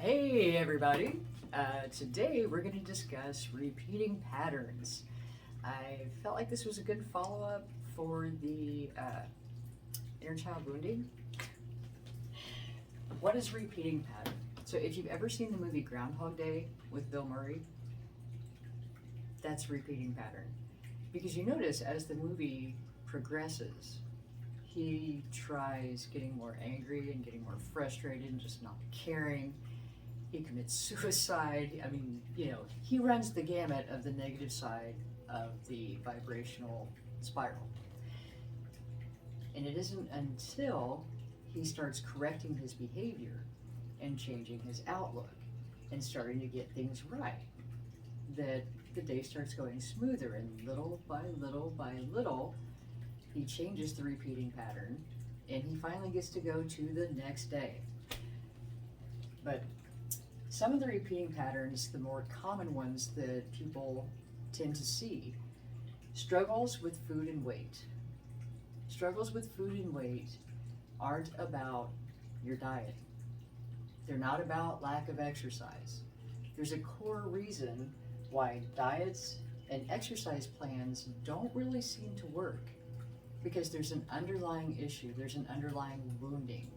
Hey everybody! Today we're going to discuss repeating patterns. I felt like this was a good follow-up for the inner child wounding. What is repeating pattern? So if you've ever seen the movie Groundhog Day with Bill Murray, that's repeating pattern. Because you notice as the movie progresses, he tries getting more angry and getting more frustrated and just not caring. He commits suicide. I mean, he runs the gamut of the negative side of the vibrational spiral. And it isn't until he starts correcting his behavior and changing his outlook and starting to get things right that the day starts going smoother, and little by little by little, he changes the repeating pattern and he finally gets to go to the next day. But some of the repeating patterns, the more common ones that people tend to see, struggles with food and weight. Struggles with food and weight aren't about your diet. They're not about lack of exercise. There's a core reason why diets and exercise plans don't really seem to work, because there's an underlying issue, there's an underlying wounding.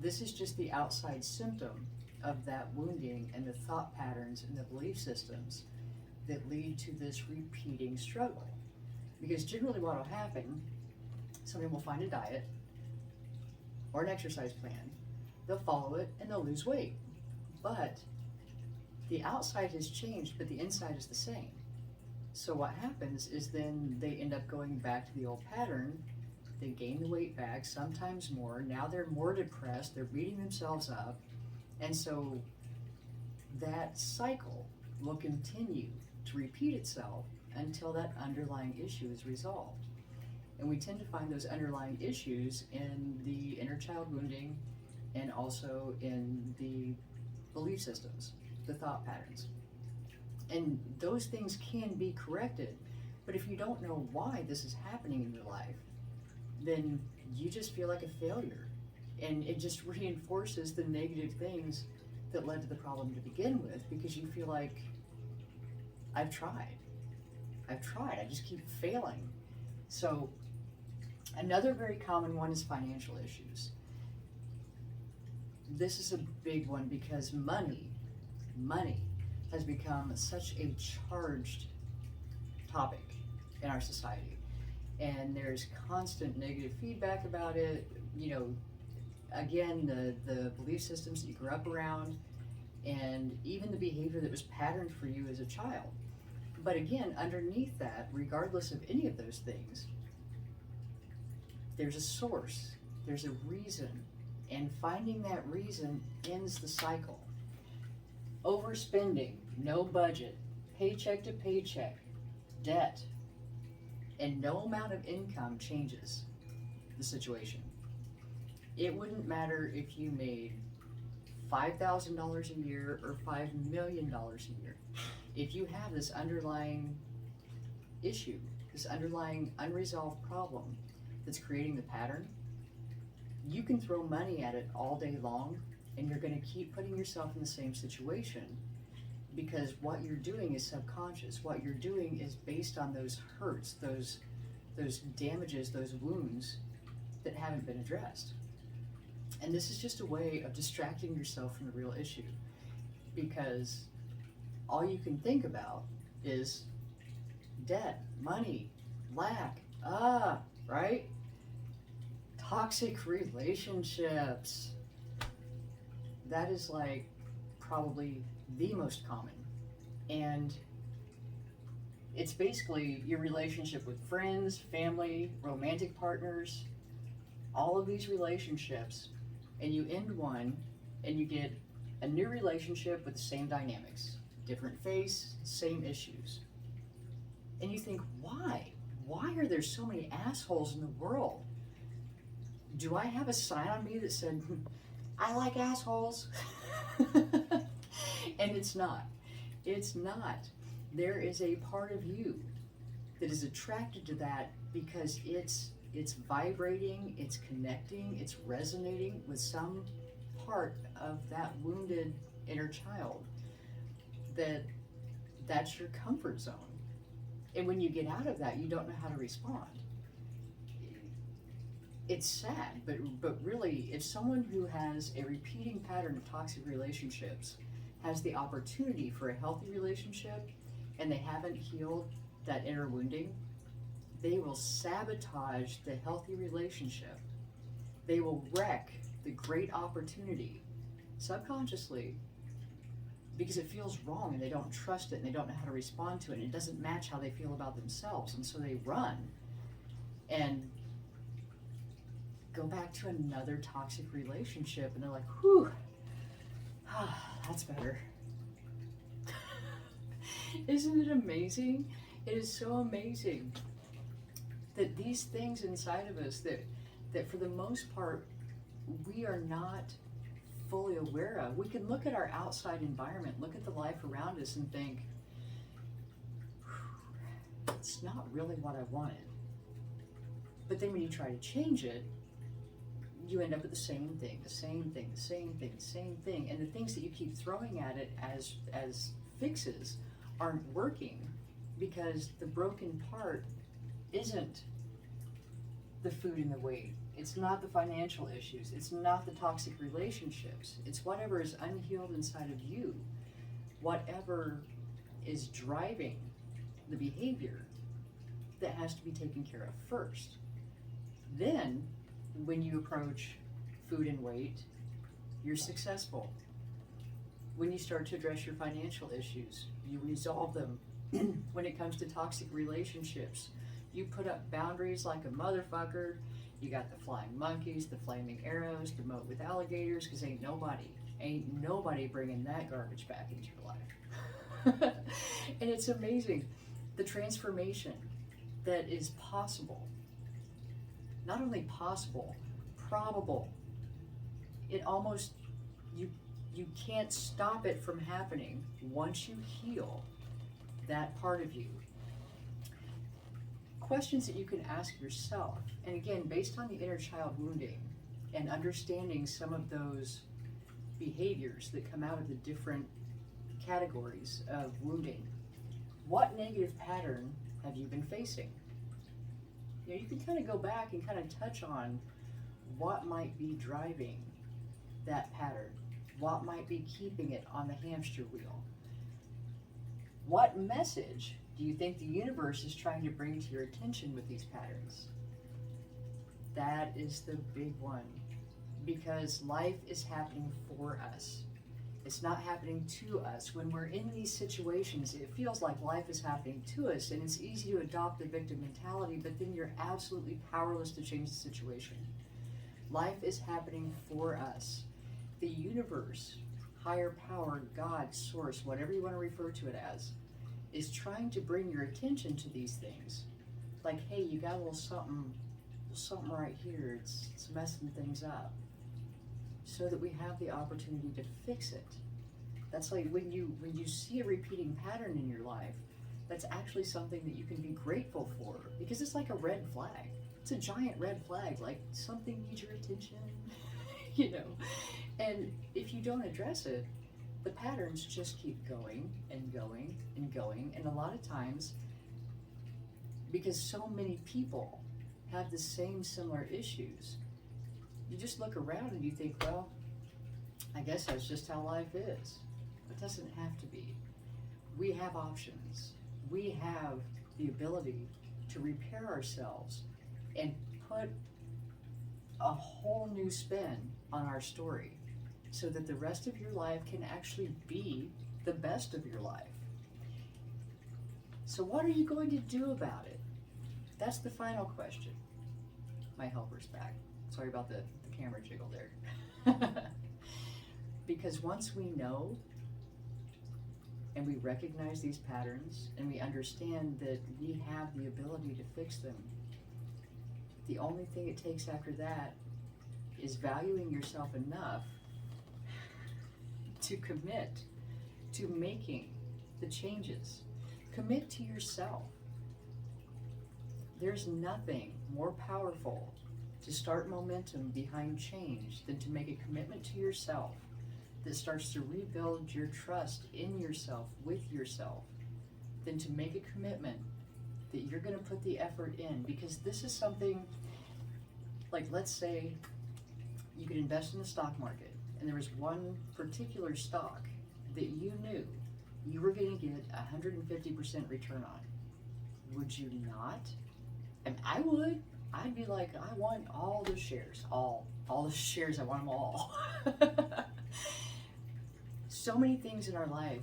This is just the outside symptom of that wounding and the thought patterns and the belief systems that lead to this repeating struggle. Because generally what will happen, somebody will find a diet or an exercise plan, they'll follow it and they'll lose weight. But the outside has changed, but the inside is the same. So what happens is then they end up going back to the old pattern. They gain the weight back, sometimes more. Now they're more depressed, they're beating themselves up. And so that cycle will continue to repeat itself until that underlying issue is resolved. And we tend to find those underlying issues in the inner child wounding and also in the belief systems, the thought patterns. And those things can be corrected, but if you don't know why this is happening in your life, then you just feel like a failure. And it just reinforces the negative things that led to the problem to begin with, because you feel like, I've tried, I just keep failing. So another very common one is financial issues. This is a big one because money has become such a charged topic in our society. And there's constant negative feedback about it. Again, the belief systems that you grew up around, and even the behavior that was patterned for you as a child. But again, underneath that, regardless of any of those things, there's a source, there's a reason, and finding that reason ends the cycle. Overspending, no budget, paycheck to paycheck, debt, and no amount of income changes the situation. It wouldn't matter if you made $5,000 a year or $5 million a year. If you have this underlying issue, this underlying unresolved problem that's creating the pattern, you can throw money at it all day long and you're going to keep putting yourself in the same situation, because what you're doing is subconscious. What you're doing is based on those hurts, those damages, those wounds that haven't been addressed. And this is just a way of distracting yourself from the real issue, because all you can think about is debt, money, lack, right? Toxic relationships. That is like probably the most common. And it's basically your relationship with friends, family, romantic partners, all of these relationships, and you end one and you get a new relationship with the same dynamics, different face, same issues. And you think, why? Why are there so many assholes in the world? Do I have a sign on me that said, I like assholes? And it's not. It's not. There is a part of you that is attracted to that because it's vibrating, it's connecting, it's resonating with some part of that wounded inner child, that's your comfort zone. And when you get out of that, you don't know how to respond. It's sad, but really, if someone who has a repeating pattern of toxic relationships has the opportunity for a healthy relationship and they haven't healed that inner wounding, they will sabotage the healthy relationship. They will wreck the great opportunity subconsciously because it feels wrong and they don't trust it and they don't know how to respond to it and it doesn't match how they feel about themselves, and so they run and go back to another toxic relationship and they're like, whew, that's better. Isn't it amazing? It is so amazing that these things inside of us that for the most part we are not fully aware of. We can look at our outside environment, look at the life around us and think, it's not really what I wanted. But then when you try to change it, you end up with the same thing, the same thing, the same thing, the same thing. And the things that you keep throwing at it as fixes aren't working because the broken part isn't the food and the weight. It's not the financial issues. It's not the toxic relationships. It's whatever is unhealed inside of you, whatever is driving the behavior that has to be taken care of first. Then, when you approach food and weight, you're successful. When you start to address your financial issues, you resolve them. When it comes to toxic relationships, you put up boundaries like a motherfucker. You got the flying monkeys, the flaming arrows, the moat with alligators, because ain't nobody bringing that garbage back into your life. And it's amazing, the transformation that is possible. Not only possible, probable. It almost, you can't stop it from happening once you heal that part of you. Questions that you can ask yourself, and again, based on the inner child wounding and understanding some of those behaviors that come out of the different categories of wounding. What negative pattern have you been facing? You know, you can kind of go back and kind of touch on what might be driving that pattern, what might be keeping it on the hamster wheel. What message do you think the universe is trying to bring to your attention with these patterns? That is the big one, because life is happening for us. It's not happening to us. When we're in these situations, it feels like life is happening to us, and it's easy to adopt the victim mentality, but then you're absolutely powerless to change the situation. Life is happening for us. The universe, higher power, God, source, whatever you want to refer to it as, is trying to bring your attention to these things. Like, hey, you got a little something right here. It's messing things up. So that we have the opportunity to fix it. That's like when you see a repeating pattern in your life, that's actually something that you can be grateful for, because it's like a red flag. It's a giant red flag, like something needs your attention, you know. And if you don't address it, the patterns just keep going and going and going. And a lot of times, because so many people have the same similar issues, you just look around and you think, well, I guess that's just how life is. It doesn't have to be. We have options. We have the ability to repair ourselves and put a whole new spin on our story so that the rest of your life can actually be the best of your life. So what are you going to do about it? That's the final question. My helper's back. Sorry about the camera jiggle there. Because once we know and we recognize these patterns and we understand that we have the ability to fix them, the only thing it takes after that is valuing yourself enough to commit to making the changes. Commit to yourself. There's nothing more powerful to start momentum behind change than to make a commitment to yourself that starts to rebuild your trust in yourself, with yourself, than to make a commitment that you're going to put the effort in. Because this is something, like, let's say you could invest in the stock market and there was one particular stock that you knew you were going to get 150% return on. Would you not? And I would. I'd be like, I want all the shares, all the shares, I want them all. So many things in our life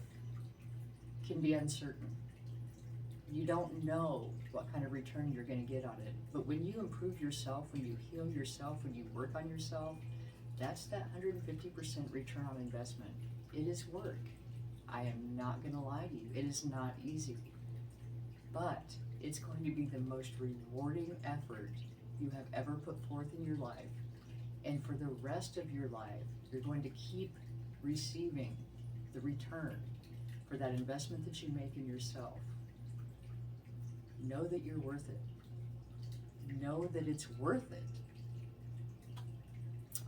can be uncertain. You don't know what kind of return you're going to get on it. But when you improve yourself, when you heal yourself, when you work on yourself, that's that 150% return on investment. It is work. I am not going to lie to you. It is not easy. But it's going to be the most rewarding effort you have ever put forth in your life. And for the rest of your life, you're going to keep receiving the return for that investment that you make in yourself. Know that you're worth it. Know that it's worth it.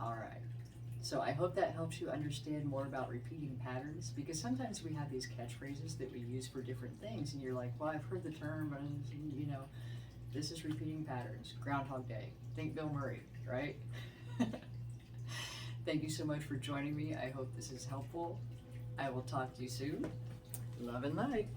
All right. So I hope that helps you understand more about repeating patterns, because sometimes we have these catchphrases that we use for different things, and you're like, well, I've heard the term, but you know, this is repeating patterns. Groundhog Day. Think Bill Murray, right? Thank you so much for joining me. I hope this is helpful. I will talk to you soon. Love and light.